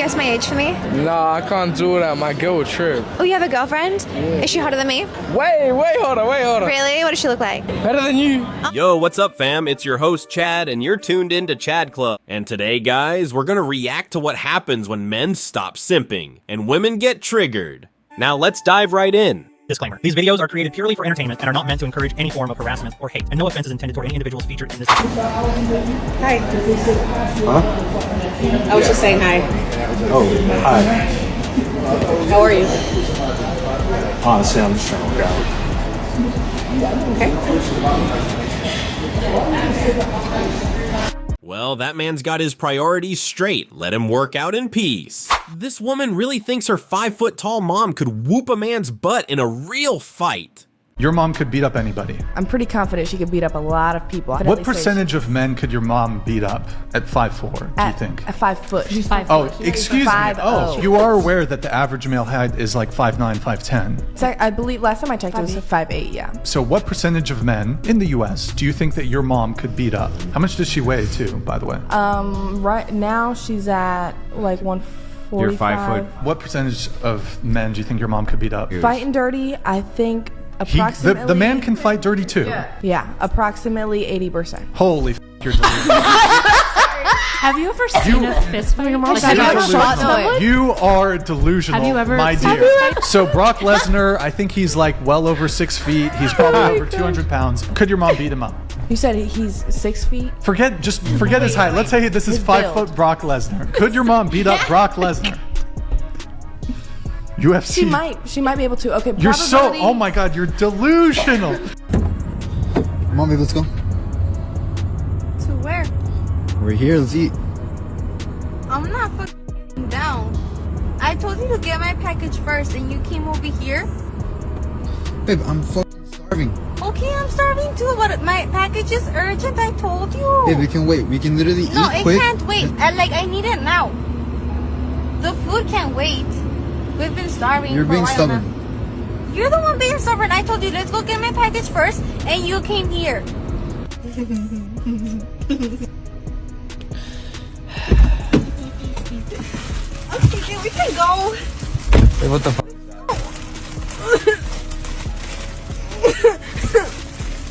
guess my age for me? Nah, I can't do that. My girl would trip. Oh, you have a girlfriend? Yeah. Is she hotter than me? Wait, hold on. Really? What does she look like? Better than you. Yo, what's up, fam? It's your host, Chad, and you're tuned in to Chad Club. And today, guys, we're gonna react to what happens when men stop simping and women get triggered. Now, let's dive right in. Disclaimer. These videos are created purely for entertainment and are not meant to encourage any form of harassment or hate, and no offense is intended toward any individuals featured in this video. Hi. Huh? I was just saying hi. Oh, hi. How are you? Honestly, I'm just trying to work out. Okay. Well, that man's got his priorities straight. Let him work out in peace. This woman really thinks her 5-foot-tall mom could whoop a man's butt in a real fight. Your mom could beat up anybody. I'm pretty confident she could beat up a lot of people. What percentage of men could your mom beat up at 5'4", do you think? At 5 foot. She's 5 Oh, foot. excuse me. 5'0". Oh, you are aware that the average male height is like 5'9", 5'10". So I believe last time I checked it was 5'8", yeah. So what percentage of men in the US do you think that your mom could beat up? How much does she weigh too, by the way? Right now she's at like 145. You're 5 foot. What percentage of men do you think your mom could beat up? Fighting dirty, I think approximately. The man can fight dirty too. Yeah, approximately 80%. Holy you're delusional. Have you ever seen a fist fight? Have you ever shot someone? You are delusional, Have you ever my seen dear. So Brock Lesnar, I think he's like well over 6 feet. He's probably over 200 pounds. Could your mom beat him up? You said he's 6 feet? Forget his height. Let's say this is 5 foot Brock Lesnar. Could your mom beat up Brock Lesnar? UFC. She might be able to. Okay, You're so, oh my God, you're delusional. Come on, baby, let's go. To where? We're here, let's eat. I'm not fucking down. I told you to get my package first and you came over here. Babe, I'm fucking starving. Okay, I'm starving too, but my package is urgent, I told you. Babe, we can wait. We can literally eat quick. No, it can't wait. I need it now. The food can't wait. We've been starving. You're being stubborn. Now. You're the one being stubborn. I told you, let's go get my package first, and you came here. Okay, we can go. Hey, what the fuck?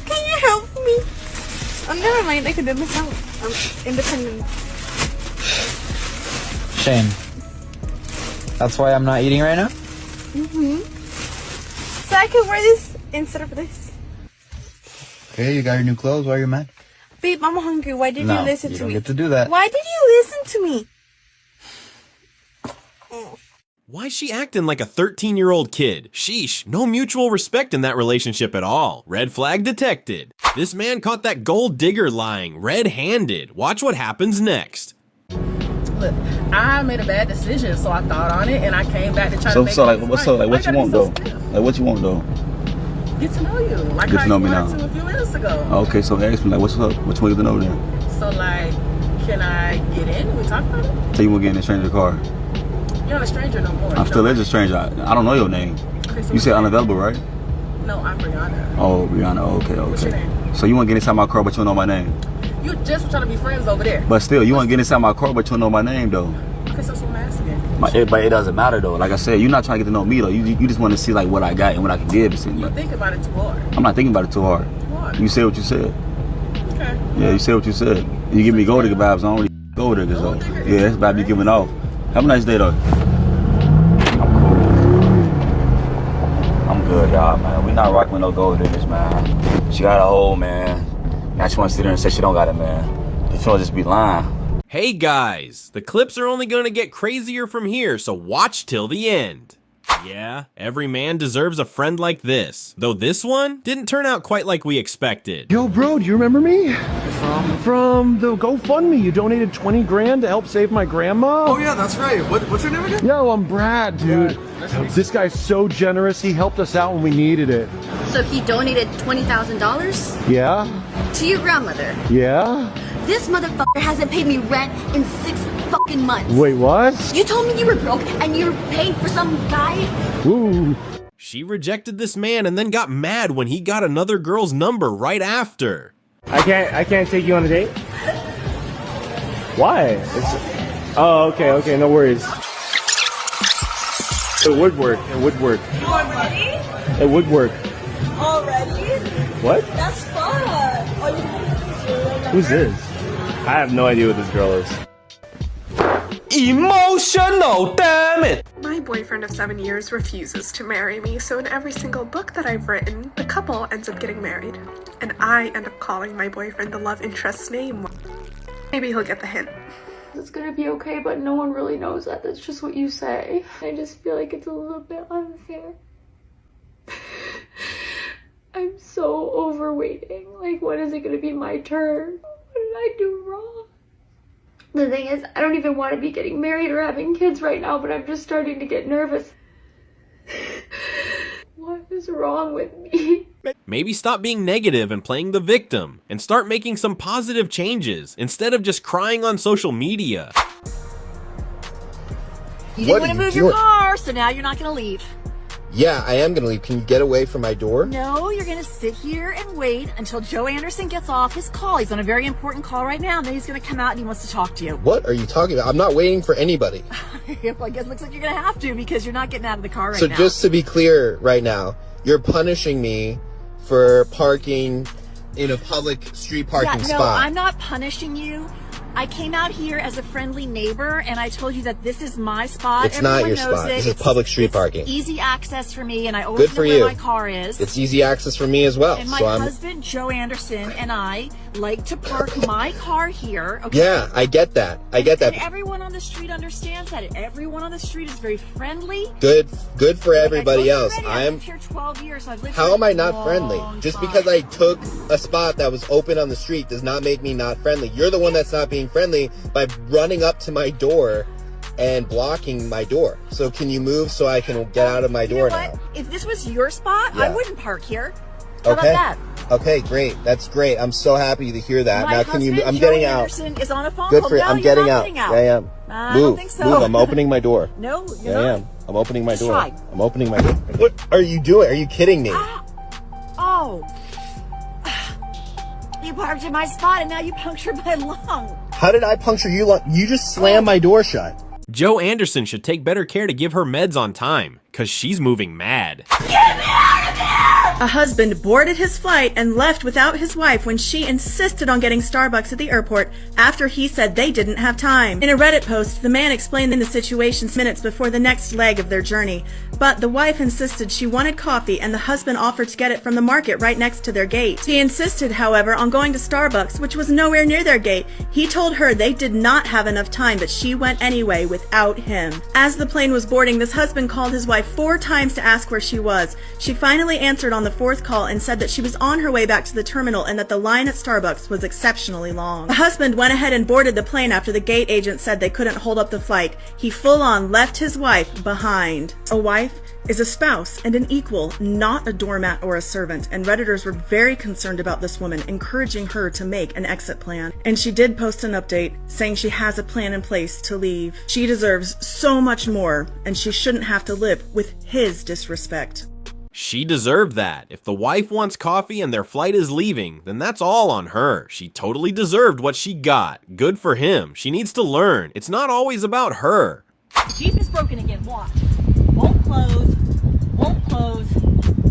Can you help me? Oh, never mind. I can do it myself. I'm independent. Shane. That's why I'm not eating right now? So I can wear this instead of this. Okay, you got your new clothes. Why are you mad? Babe, I'm hungry. Why did you listen to me? You don't get to do that. Why did you listen to me? Why's she acting like a 13-year-old kid? Sheesh, no mutual respect in that relationship at all. Red flag detected. This man caught that gold digger lying red-handed. Watch what happens next. Look, I made a bad decision, so I thought on it, and I came back to try to make So like, things what's right. up? Like, what you want though? Like, what you want though? Get to know you, like Get how to know you me wanted now. to a few minutes ago. Okay, so ask me like, what's up? What you want to know then? So like, can I get in? We talk about it? So you want to get in a stranger car? You're not a stranger no more. I'm still a stranger. I don't know your name. Okay, so You said unavailable, right? No, I'm Brianna. Oh, Brianna. Okay, What's your okay. name? So you want to get inside my car, but you don't know my name? You just were trying to be friends over there. But still, you want to get inside my car, but you don't know my name though. Okay, so that's what I'm asking. But it doesn't matter though. Like I said, you're not trying to get to know me though. You just want to see like what I got and what I can give. You think about it too hard. I'm not thinking about it too hard. Why? You said what you said. Okay. Yeah, you said what you said. You give me gold digger vibes. I don't really gold diggers though. Yeah, that's about me giving off. Have a nice day though. I'm cool. I'm good, y'all, man. We not rocking with no gold diggers, man. She got a hole, man. Now she want to sit there and say she don't got it, man. If she'll just be lying. Hey guys, the clips are only gonna get crazier from here, so watch till the end. Yeah, every man deserves a friend like this, though this one didn't turn out quite like we expected. Yo bro, do you remember me? From the GoFundMe, you donated 20 grand to help save my grandma? Oh yeah, that's right. What's your name again? Yo, I'm Brad, dude. This guy's so generous, he helped us out when we needed it. So he donated $20,000? Yeah? To your grandmother? Yeah? This motherfucker hasn't paid me rent in 6 fucking months. Wait, what? You told me you were broke and you were paying for some guy? Ooh. She rejected this man and then got mad when he got another girl's number right after. I can't take you on a date? Why? Oh, okay, no worries. It would work. Already? It would work. Already? What? That's fun. Who's this? I have no idea what this girl is. Emotional, damn it! My boyfriend of 7 years refuses to marry me, so in every single book that I've written, the couple ends up getting married. And I end up calling my boyfriend the love interest's name. Maybe he'll get the hint. It's gonna be okay, but no one really knows that. That's just what you say. I just feel like it's a little bit unfair. I'm so over waiting. Like, when is it gonna be my turn? What did I do wrong? The thing is, I don't even want to be getting married or having kids right now, but I'm just starting to get nervous. What is wrong with me? Maybe stop being negative and playing the victim, and start making some positive changes, instead of just crying on social media. You didn't want to move your car, so now you're not going to leave. Yeah, I am going to leave. Can you get away from my door? No, you're going to sit here and wait until Joe Anderson gets off his call. He's on a very important call right now, and then he's going to come out and he wants to talk to you. What are you talking about? I'm not waiting for anybody. Well, I guess it looks like you're going to have to, because you're not getting out of the car right now. So just to be clear right now, you're punishing me for parking in a public street parking spot. No, I'm not punishing you. I came out here as a friendly neighbor, and I told you that this is my spot. It's not your spot. This is public street parking. Easy access for me, and I always know where my car is. It's easy access for me as well. And my husband, Joe Anderson, and I like to park my car here. Okay? Yeah, I get that. I get that. And everyone on the street understands that. Everyone on the street is very friendly. Good for everybody else. I've lived here 12 years. So I've lived How am I not friendly? Just because I took a spot that was open on the street does not make me not friendly. You're the one that's not being friendly by running up to my door and blocking my door. So can you move so I can get out of my door now? If this was your spot, I wouldn't park here. How about that? Okay, great. That's great. I'm so happy to hear that. Now can you? I'm Joe getting Anderson out. Is on a phone Good call. for you. No, I'm getting out. out. Yeah, I am. I move. don't think so. Move. I'm opening my door. No, you're yeah, not. I am. I'm opening my door. Try. I'm opening my door. What are you doing? Are you kidding me? Oh. You parked in my spot and now you punctured my lung. How did I puncture you? You just slammed my door shut. Joe Anderson should take better care to give her meds on time, cause she's moving mad. Get me out of there! A husband boarded his flight and left without his wife when she insisted on getting Starbucks at the airport after he said they didn't have time. In a Reddit post, the man explained the situation minutes before the next leg of their journey, but the wife insisted she wanted coffee and the husband offered to get it from the market right next to their gate. He insisted, however, on going to Starbucks, which was nowhere near their gate. He told her they did not have enough time, but she went anyway without him. As the plane was boarding, this husband called his wife 4 times to ask where she was. She finally answered on the 4th call and said that she was on her way back to the terminal and that the line at Starbucks was exceptionally long. The husband went ahead and boarded the plane after the gate agent said they couldn't hold up the flight. He full-on left his wife behind. A wife is a spouse and an equal, not a doormat or a servant, and Redditors were very concerned about this woman, encouraging her to make an exit plan. And she did post an update saying she has a plan in place to leave. She deserves so much more, and she shouldn't have to live with his disrespect. She deserved that. If the wife wants coffee and their flight is leaving, then that's all on her. She totally deserved what she got. Good for him. She needs to learn. It's not always about her. Jeep is broken again. Watch. Won't close. Won't close.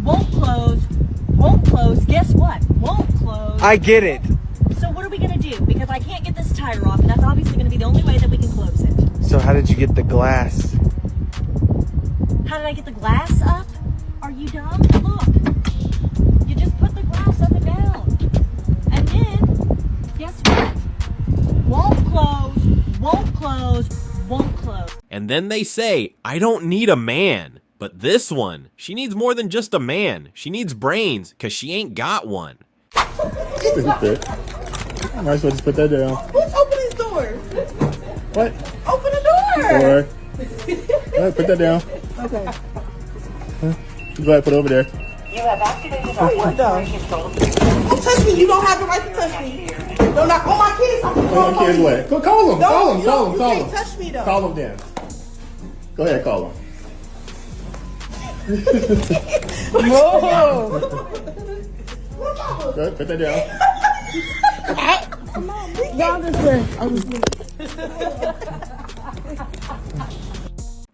Won't close. Won't close. Guess what? Won't close. I get it. So what are we going to do? Because I can't get this tire off, and that's obviously going to be the only way that we can close it. So how did you get the glass? How did I get the glass up? Are you dumb? Look. You just put the glass up and down. And then, guess what? Won't close. Won't close. Won't close. And then they say, I don't need a man. But this one, she needs more than just a man. She needs brains, cause she ain't got one. Stupid. I might as well just put that down. Who's opening these doors? What? Open the door! All right, put that down. Okay. Go ahead, put it over there. You have activated our Don't touch me. You don't have the right to touch me. No, not on my kids. Put my kids away. Go call them. No, Call them. you Call them. you Call can't them. touch me though. Call them then. Go ahead, call them. Whoa. Go ahead, put that down. No, I'm just saying.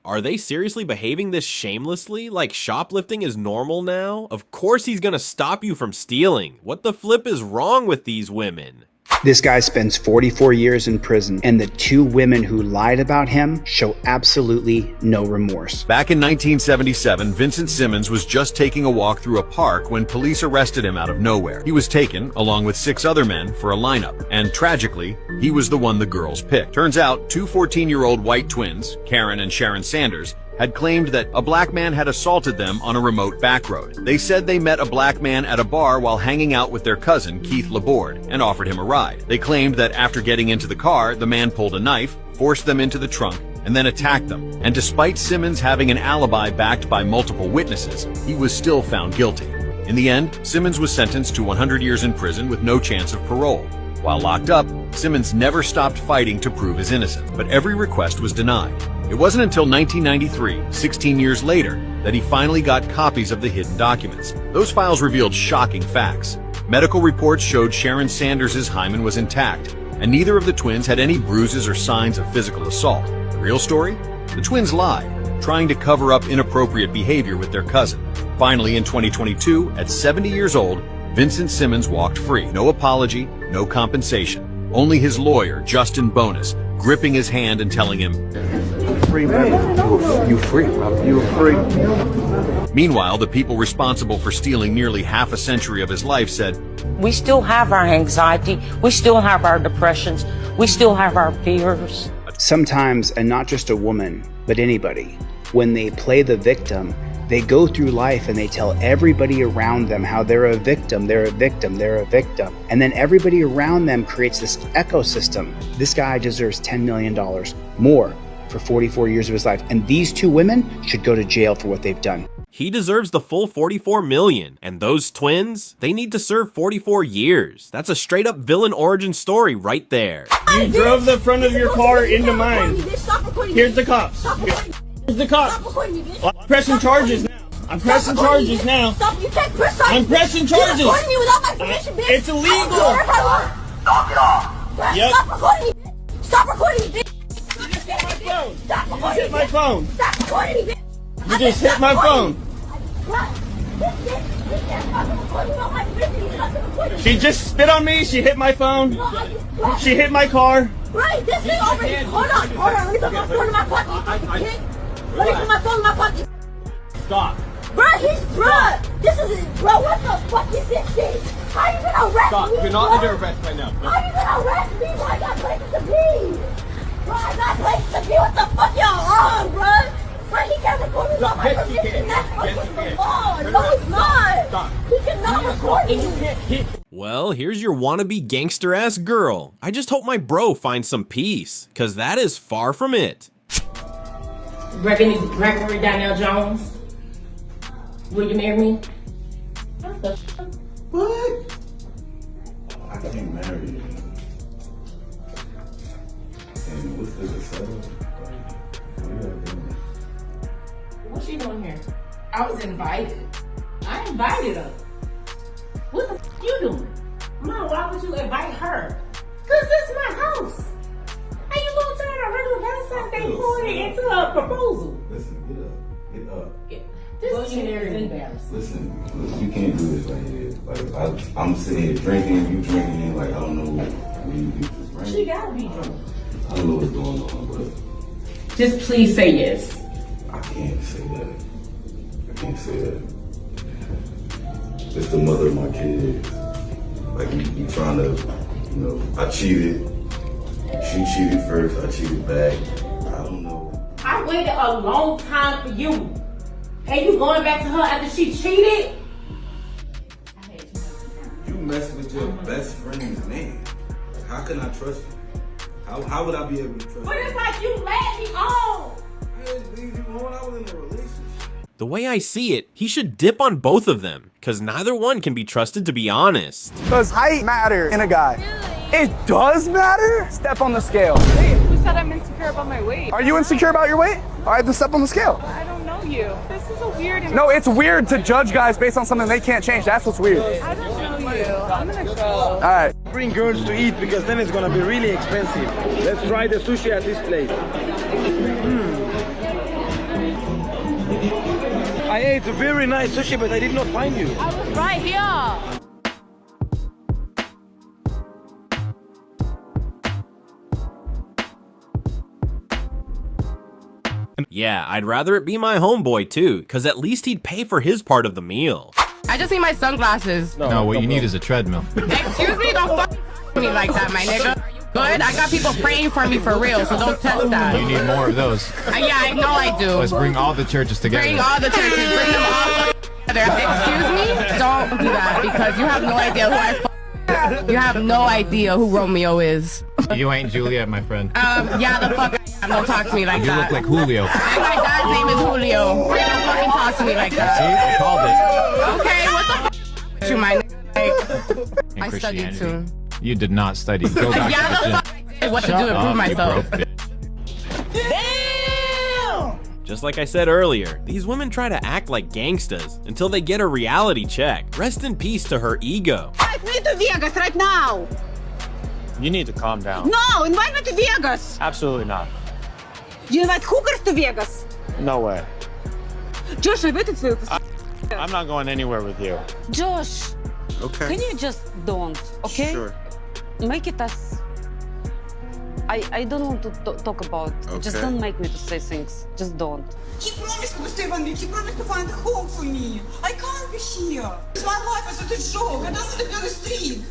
Are they seriously behaving this shamelessly? Like shoplifting is normal now? Of course he's gonna stop you from stealing. What the flip is wrong with these women? This guy spends 44 years in prison, and the 2 women who lied about him show absolutely no remorse. Back in 1977, Vincent Simmons was just taking a walk through a park when police arrested him out of nowhere. He was taken, along with 6 other men, for a lineup, and tragically, he was the one the girls picked. Turns out, 2 14-year-old white twins, Karen and Sharon Sanders, had claimed that a black man had assaulted them on a remote back road. They said they met a black man at a bar while hanging out with their cousin, Keith Laborde, and offered him a ride. They claimed that after getting into the car, the man pulled a knife, forced them into the trunk, and then attacked them. And despite Simmons having an alibi backed by multiple witnesses, he was still found guilty. In the end, Simmons was sentenced to 100 years in prison with no chance of parole. While locked up, Simmons never stopped fighting to prove his innocence, but every request was denied. It wasn't until 1993, 16 years later, that he finally got copies of the hidden documents. Those files revealed shocking facts. Medical reports showed Sharon Sanders' hymen was intact, and neither of the twins had any bruises or signs of physical assault. The real story? The twins lied, trying to cover up inappropriate behavior with their cousin. Finally, in 2022, at 70 years old, Vincent Simmons walked free. No apology, no compensation. Only his lawyer, Justin Bonus, gripping his hand and telling him, Free, man. You free, brother. You free. Meanwhile, the people responsible for stealing nearly half a century of his life said, we still have our anxiety, we still have our depressions, we still have our fears. Sometimes, and not just a woman, but anybody, when they play the victim, they go through life and they tell everybody around them how they're a victim, they're a victim, they're a victim. And then everybody around them creates this ecosystem. This guy deserves $10 million more for 44 years of his life. And these 2 women should go to jail for what they've done. He deserves the full 44 million. And those twins, they need to serve 44 years. That's a straight up villain origin story right there. You drove the front of your car into mine. Here's the cops. Here's the cops. I'm pressing charges now. I'm pressing charges now. Stop, you can't press charges. I'm pressing charges. You're recording me without my permission, bitch. It's illegal. Knock it off. Yep. Stop recording me, bitch. Stop recording me, bitch. Stop recording me. Hit my phone. Stop recording me, bitch. You just hit my phone. She just spit on me. She hit my phone. She hit my car. Right, this thing over here. Hold on. Let me put my phone in my pocket. Let me put my phone in my pocket. Stop. Bruh, this is, bro, what the fuck is this shit? How you gonna arrest Stop. me? You're not under arrest right now. No. How you gonna arrest me? Bro, I got places to be. Bro, I got places to be. What the fuck y'all on, bro? Bro, he can't record me without my permission. That's fucking the law. No, it's not. Stop. He cannot record me. Well, here's your wannabe gangster-ass girl. I just hope my bro finds some peace, cause that is far from it. Gregory Daniel Jones, will you marry me? What? I can't marry you. And what's this, a settle? What are you doing? What's she doing here? I was invited. I invited her. What the f you doing? Mom, why would you invite her? Cause this is my house. How you gonna turn a regular house and they pouring it into a proposal? Listen, get up. This shit is embarrassing. Listen, you can't do this right here. Like, I'm sitting here drinking, you drinking, like, I don't know what you just drank. She gotta be drunk. I don't know what's going on, but Just please say yes. I can't say that. I can't say that. It's the mother of my kids. Like, you trying to, I cheated. She cheated first, I cheated back. I don't know. I waited a long time for you. And you going back to her after she cheated? You messed with your best friend's man. How can I trust you? How would I be able to trust you? But it's like you led me on. I didn't leave you on. I was in a relationship. The way I see it, he should dip on both of them, cause neither one can be trusted to be honest. Does height matter in a guy? Really? It does matter? Step on the scale. Wait, who said I'm insecure about my weight? Are you insecure about your weight? All right, then step on the scale. I don't know you. This is a weird... No, it's weird to judge guys based on something they can't change. That's what's weird. I don't know you. I'm gonna go. All right. Bring girls to eat because then it's gonna be really expensive. Let's try the sushi at this place. I ate a very nice sushi, but I did not find you. I was right here. Yeah, I'd rather it be my homeboy too, cause at least he'd pay for his part of the meal. I just need my sunglasses. No, what you need is a treadmill. Excuse me, don't fuck me like that, my nigga. Good? I got people praying for me for real, so don't test that. You need more of those. Yeah, I know I do. Let's bring all the churches together. Bring all the churches, bring them all together. Excuse me? Don't do that, because you have no idea who you have no idea who Romeo is. You ain't Juliet, my friend. Yeah, the fuck don't talk to me like you that. You look like Julio. And my dad's name is Julio. Don't fucking talk to me like that. See? I called it. Okay, what the fuck you, my nigga? I studied too. You did not study. Go back to the gym. What to do to prove myself. Just like I said earlier, these women try to act like gangstas until they get a reality check. Rest in peace to her ego. Invite me to Vegas right now. You need to calm down. No, invite me to Vegas. Absolutely not. You invite hookers to Vegas. No way. Josh, I'm not going anywhere with you. Josh, okay. Can you just don't, okay? Sure. Make it as... I don't want to talk about it. Okay. Just don't make me to say things. Just don't. He promised to stay with me. He promised to find a home for me. I can't be here. My life is a joke. I don't live on the street.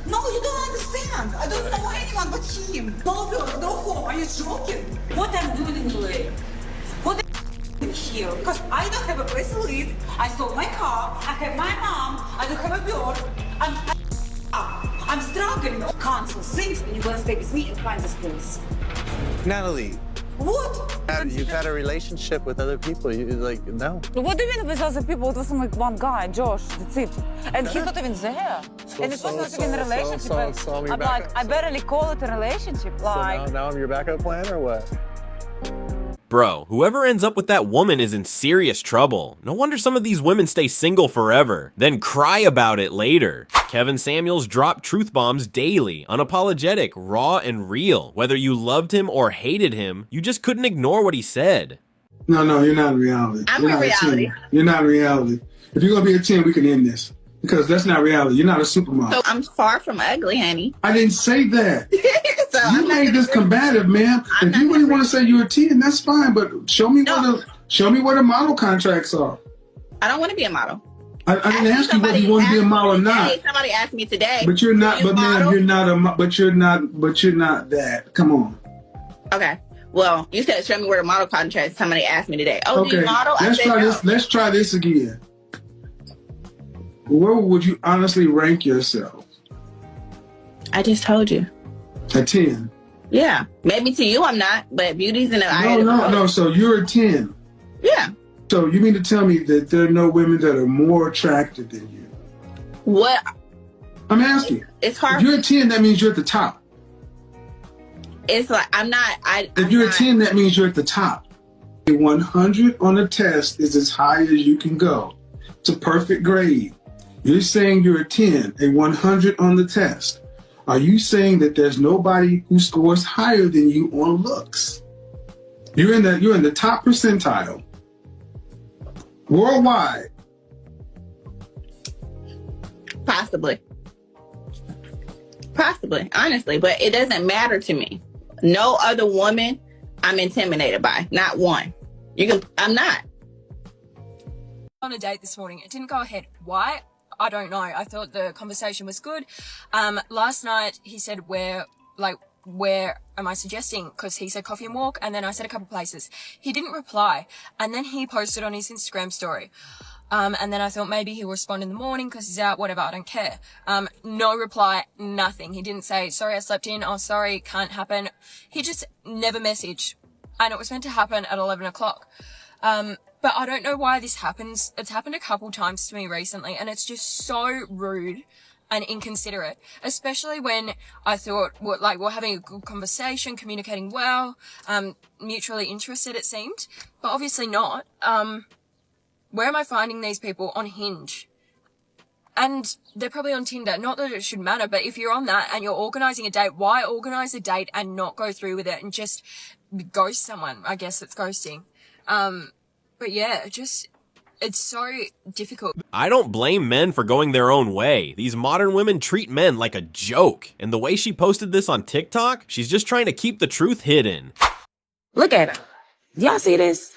No, you don't understand. I don't know anyone but him. No work, no home. Are you joking? What I'm doing in LA? What I'm here? Because I don't have a place to live. I sold my car. I have my mom. I don't have a bird. I'm struggling. Cancel things and you're gonna stay with me and find this place. Natalie. What? You've had a relationship with other people. You like, no. What do you mean with other people? It was like one guy, Josh, that's it. And he's not even there. And it was not even a relationship. I'm like, I barely call it a relationship. Like, so now I'm your backup plan or what? Bro, whoever ends up with that woman is in serious trouble. No wonder some of these women stay single forever, then cry about it later. Kevin Samuels dropped truth bombs daily, unapologetic, raw, and real. Whether you loved him or hated him, you just couldn't ignore what he said. No, you're not in reality. I'm in reality. You're not in reality. If you're gonna be a 10, we can end this. Because that's not reality. You're not a supermodel. So I'm far from ugly, honey. I didn't say that. So you made this combative, man. If you really want to say you're a 10, that's fine. But show me what the model contracts are. I don't want to be a model. I didn't ask you whether you want to be a model or not. Somebody asked me today. But you're not. But man, you're not a. But you're not. But you're not that. Come on. Okay. Well, you said show me where the model contract. Somebody asked me today. Oh, do you model? Let's try this. Let's try this again. Where would you honestly rank yourself? I just told you. A 10. Yeah. Maybe to you I'm not, but beauty's in the eye of the beholder. No. So you're a 10. Yeah. So you mean to tell me that there are no women that are more attractive than you? What? I'm asking. It's hard. If you're a 10, that means you're at the top. It's like, I'm not. If you're a 10, that means you're at the top. A 100 on a test is as high as you can go. It's a perfect grade. You're saying you're a 10, a 100 on the test. Are you saying that there's nobody who scores higher than you on looks? You're in the top percentile. Worldwide. Possibly, honestly, but it doesn't matter to me. No other woman I'm intimidated by. Not one. I'm not. On a date this morning. It didn't go ahead. Why? I don't know. I thought the conversation was good. Last night he said, where am I suggesting? Because he said coffee and walk, and then I said a couple places. He didn't reply, and then he posted on his Instagram story. And then I thought maybe he'll respond in the morning because he's out, whatever, I don't care. No reply, nothing. He didn't say, sorry, I slept in. Oh, sorry, can't happen. He just never messaged. And it was meant to happen at 11 o'clock. But I don't know why this happens. It's happened a couple times to me recently, and it's just so rude and inconsiderate, especially when I thought we're having a good conversation, communicating well, mutually interested, it seemed, but obviously not. Where am I finding these people? On Hinge. And they're probably on Tinder. Not that it should matter, but if you're on that and you're organising a date, why organise a date and not go through with it and just ghost someone? I guess it's ghosting. But yeah, just it's so difficult. I don't blame men for going their own way. These modern women treat men like a joke. And the way she posted this on TikTok, she's just trying to keep the truth hidden. Look at him. Y'all see this?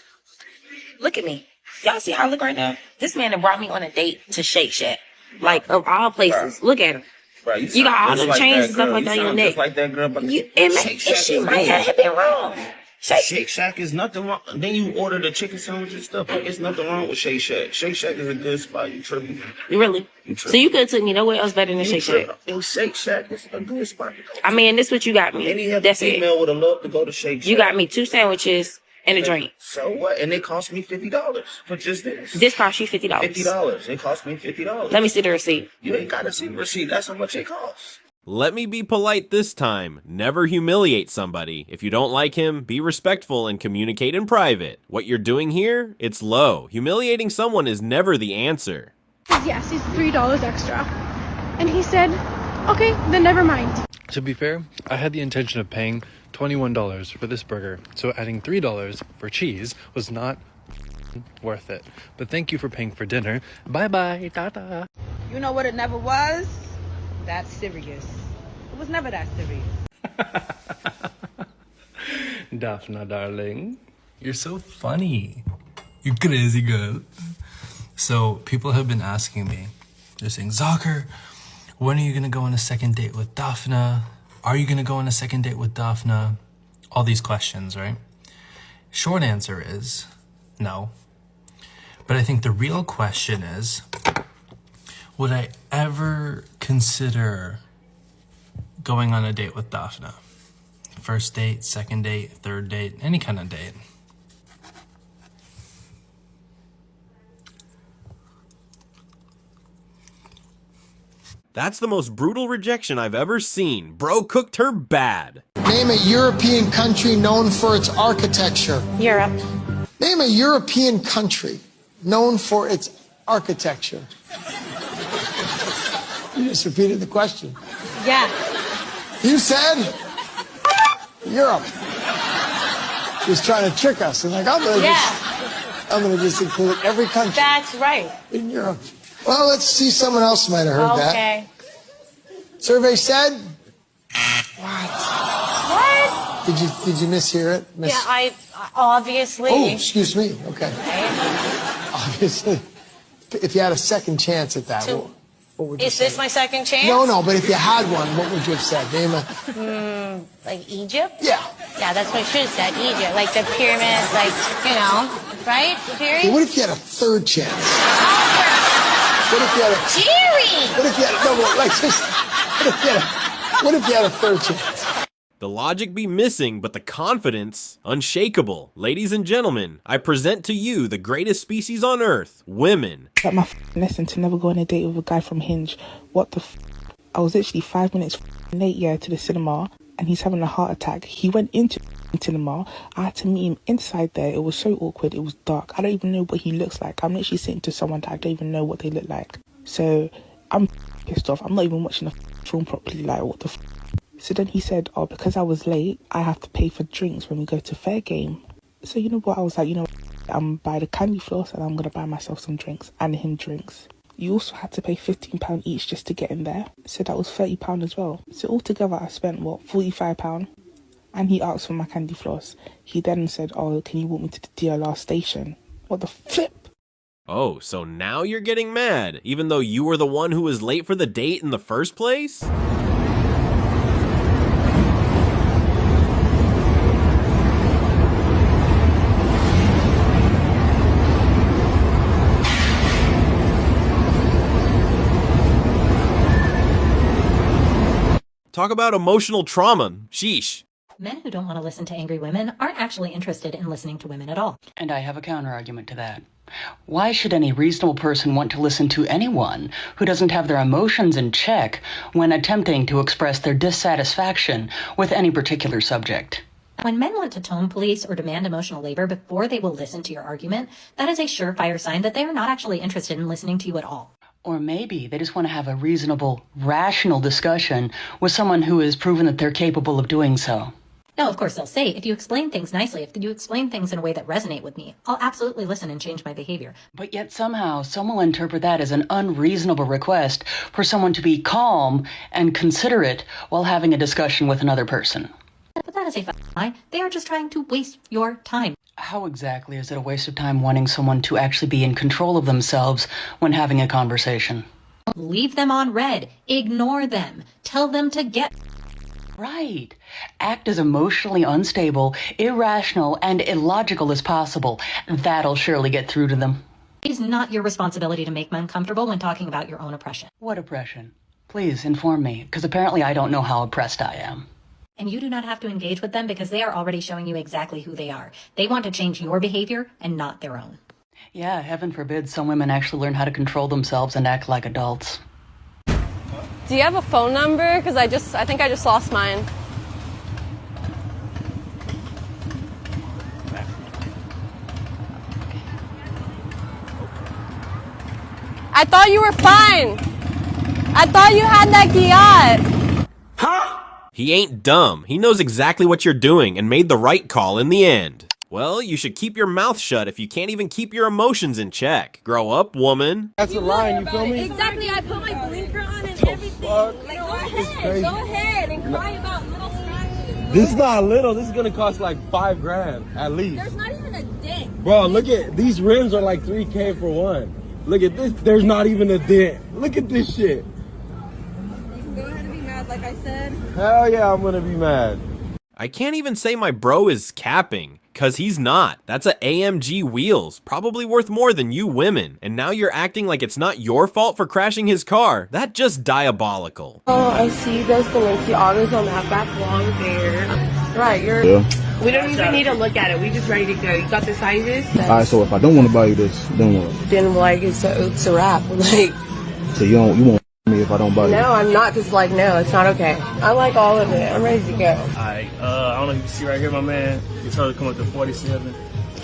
Look at me. Y'all see how I look right now? This man that brought me on a date to Shake Shack. Like, of all places. Look at him. Bro, you got all the chains and stuff like that on your neck. Like that girl, but She might have been wrong. Shake Shack is nothing wrong. Then you order the chicken sandwich and stuff. Like, it's nothing wrong with Shake Shack. Shake Shack is a good spot. You tripping? Really? So you could have took me nowhere else better than Shake Shack. Shake Shack is a good spot. I mean, this is what you got me. Any other That's female it. would have loved to go to Shake Shack. You got me 2 sandwiches and a drink. So what? And it cost me $50 for just this. This cost you $50. $50. It cost me $50. Let me see the receipt. You ain't got to see the receipt. That's how much it costs. Let me be polite this time. Never humiliate somebody. If you don't like him, be respectful and communicate in private. What you're doing here, it's low. Humiliating someone is never the answer. Yes, he's $3 extra. And he said, okay, then never mind. To be fair, I had the intention of paying $21 for this burger, so adding $3 for cheese was not worth it. But thank you for paying for dinner. Bye-bye, tata. You know what it never was? That serious. It was never that serious. Daphne, darling, you're so funny. You crazy girl. So people have been asking me, they're saying, Zakir, when are you gonna go on a second date with Daphne? Are you gonna go on a second date with Daphne? All these questions, right? Short answer is no. But I think the real question is, would I ever consider going on a date with Daphne? First date, second date, third date, any kind of date. That's the most brutal rejection I've ever seen. Bro cooked her bad. Name a European country known for its architecture. Europe. Name a European country known for its architecture. You just repeated the question. Yeah. You said Europe. Just trying to trick us. And like, I'm gonna just include every country. That's right. In Europe. Well, let's see, someone else might have heard that. Okay. Survey said? What? Did you mishear it? Yeah, I obviously. Oh, excuse me. Okay. Obviously. If you had a second chance at that, what would you Is say? this my second chance? No, but if you had one, what would you have said? Name a... Like Egypt? Yeah. Yeah, that's what I should have said. Egypt. Like the pyramids, like, you know, right? Jerry? Well, what if you had a third chance? What if you had a... Jerry! What if you had... No, like, just... What if you had a third chance? The logic be missing, but the confidence unshakable. Ladies and gentlemen, I present to you the greatest species on earth, women. Like my lesson to never go on a date with a guy from Hinge. What the I was literally 5 minutes late, to the cinema, and he's having a heart attack. He went into the cinema. I had to meet him inside there. It was so awkward. It was dark. I don't even know what he looks like. I'm literally sitting to someone that I don't even know what they look like. So I'm pissed off. I'm not even watching the film properly. Like, what the So then he said, oh, because I was late, I have to pay for drinks when we go to fair game. So you know what? I was like, I'm buy the candy floss and I'm going to buy myself some drinks and him drinks. You also had to pay £15 each just to get in there. So that was £30 as well. So altogether I spent, £45? And he asked for my candy floss. He then said, oh, can you walk me to the DLR station? What the flip? Oh, so now you're getting mad, even though you were the one who was late for the date in the first place? Talk about emotional trauma. Sheesh. Men who don't want to listen to angry women aren't actually interested in listening to women at all. And I have a counter-argument to that. Why should any reasonable person want to listen to anyone who doesn't have their emotions in check when attempting to express their dissatisfaction with any particular subject? When men want to tone police or demand emotional labor before they will listen to your argument, that is a surefire sign that they are not actually interested in listening to you at all. Or maybe they just want to have a reasonable, rational discussion with someone who has proven that they're capable of doing so. No, of course they'll say, if you explain things nicely, if you explain things in a way that resonate with me, I'll absolutely listen and change my behavior. But yet somehow some will interpret that as an unreasonable request for someone to be calm and considerate while having a discussion with another person. But that is a lie. They are just trying to waste your time. How exactly is it a waste of time wanting someone to actually be in control of themselves when having a conversation? Leave them on red. Ignore them. Tell them to get... Right. Act as emotionally unstable, irrational, and illogical as possible. That'll surely get through to them. It's not your responsibility to make men comfortable when talking about your own oppression. What oppression? Please inform me, because apparently I don't know how oppressed I am. And you do not have to engage with them because they are already showing you exactly who they are. They want to change your behavior and not their own. Yeah, heaven forbid some women actually learn how to control themselves and act like adults. Do you have a phone number? Because I think I just lost mine. I thought you were fine. I thought you had that Kiat. Huh? He ain't dumb. He knows exactly what you're doing and made the right call in the end. Well, you should keep your mouth shut if you can't even keep your emotions in check. Grow up, woman. That's a line, you feel me? Exactly, I put my blinker on and everything. Like, go ahead and cry about little scratches. This is not little. This is gonna cost like $5,000 at least. There's not even a dent. Bro, look at these rims are like $3K for one. Look at this. There's not even a dent. Look at this shit. You can go ahead and be mad, like I said. Hell yeah, I'm gonna be mad. I can't even say my bro is capping, cause he's not. That's a AMG wheels, probably worth more than you women. And now you're acting like it's not your fault for crashing his car. That's just diabolical. Oh, I see those Balenciagas on that back long there. Right, we don't even need to look at it. We just ready to go. You got the sizes? Alright, so if I don't want to buy you this, then what? Then like it's a wrap. Like, So you won't me if I don't buy you? no, I'm not. Just like, no, it's not okay. I like all of it. I'm ready to go. Alright, I don't know if you can see right here, my man. You told to come up to 47.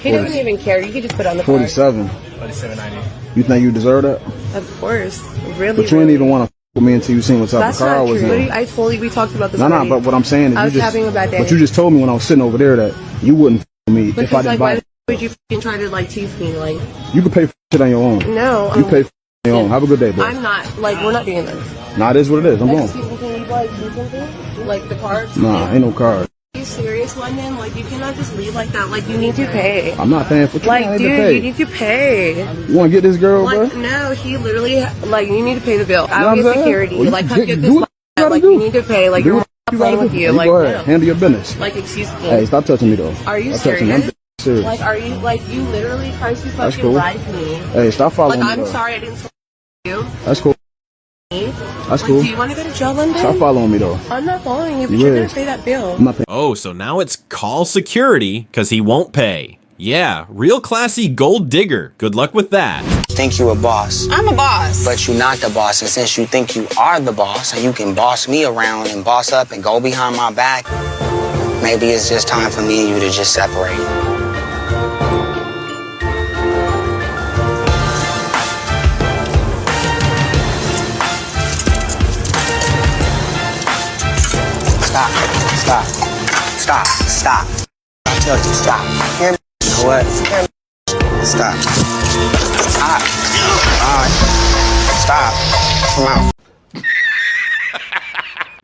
He doesn't even care. You can just put it on the 47. 47.90. You think you deserve that? Of course, really. But you ain't even want to with me until you seen what type That's of car I not was true. in. I told you we talked about this. No, but what I'm saying is I was having a bad day. But you just told me when I was sitting over there that you wouldn't with me if I didn't buy it. Why would you f***ing try to like tease me? Like, You can pay for shit on your own. no, You pay for on your own. Have a good day, bro. I'm not. Like, we're not doing this. Nah, it is what it is. I'm going. Excuse me, can you like do something? Like the cards? Nah, ain't no card. Are you serious, London? Like, you cannot just leave like that. Like, you need to pay. I'm not paying for you. Like, dude, you need to pay. You want to get this girl, Like, bro? no, he literally, like, you need to pay the bill. You know I what will I'm get saying? security. Well, Like, you come get do this. what Like, you need to pay. Like, Do you're what you playing gotta with do. you. You Like, go ahead. no. Handle your business. Like, excuse me. Hey, stop touching me, though. Are you Stop touching me. serious? I'm serious. Like, are you, like, you literally tried to That's fucking cool. ride me. Hey, stop following Like, me, I'm though. sorry I didn't say you. That's cool. That's cool. Do you want to go to jail, London? Stop following me, though. I'm not following you, but You you're is. gonna pay that bill. I'm not paying. Oh, so now it's call security because he won't pay. Yeah, real classy gold digger. Good luck with that. Think you a boss. I'm a boss. But you not the boss, and since you think you are the boss and you can boss me around and boss up and go behind my back, maybe it's just time for me and you to just separate. Stop. I tell you, stop. Hear me? You know what? Stop. Alright. Stop. Come out.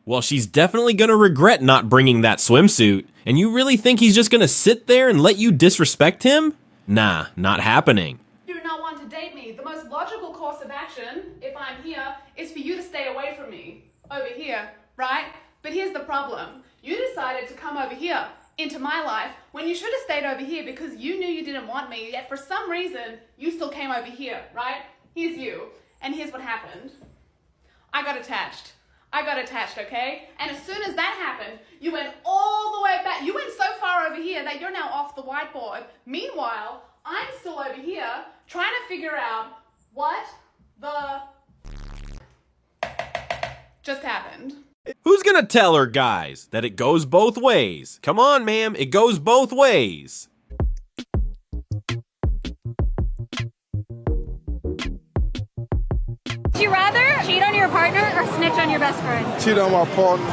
Well, she's definitely gonna regret not bringing that swimsuit. And you really think he's just gonna sit there and let you disrespect him? Nah, not happening. You do not want to date me. The most logical course of action, if I'm here, is for you to stay away from me. Over here, right? But here's the problem. You decided to come over here into my life when you should have stayed over here because you knew you didn't want me, yet for some reason, you still came over here, right? Here's you. And here's what happened. I got attached, okay? And as soon as that happened, you went all the way back. You went so far over here that you're now off the whiteboard. Meanwhile, I'm still over here trying to figure out what the just happened. Who's gonna tell her, guys, that it goes both ways? Come on, ma'am, it goes both ways. Would you rather cheat on your partner or snitch on your best friend? Cheat on my partner.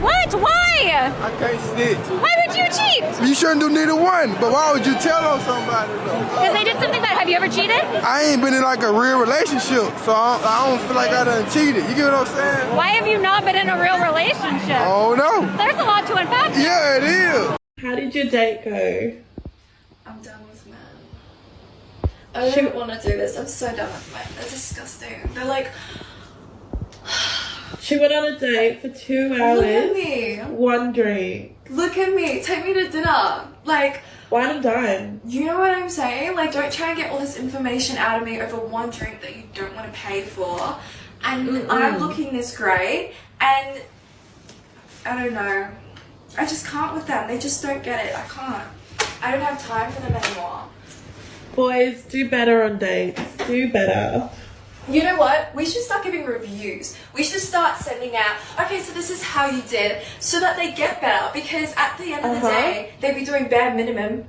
What? Why? I can't snitch. Why would you cheat? You shouldn't do neither one, but why would you tell on somebody though? Because they did something bad. Have you ever cheated? I ain't been in like a real relationship, so I don't feel like I done cheated. You get what I'm saying? Why have you not been in a real relationship? Oh no. There's a lot to unpack. Yeah, it is. How did your date go? I'm done with men. I don't want to do this. I'm so done with men. They're disgusting. They're like... She went on a date for 2 hours. Look at me. One drink. Look at me. Take me to dinner. Like... Wine and dine. You know what I'm saying? Like, don't try and get all this information out of me over one drink that you don't want to pay for. And I'm looking this great. And... I don't know. I just can't with them. They just don't get it. I can't. I don't have time for them anymore. Boys, do better on dates. Do better. You know what? We should start giving reviews. We should start sending out, okay, so this is how you did, so that they get better. Because at the end of the day, they'd be doing bare minimum.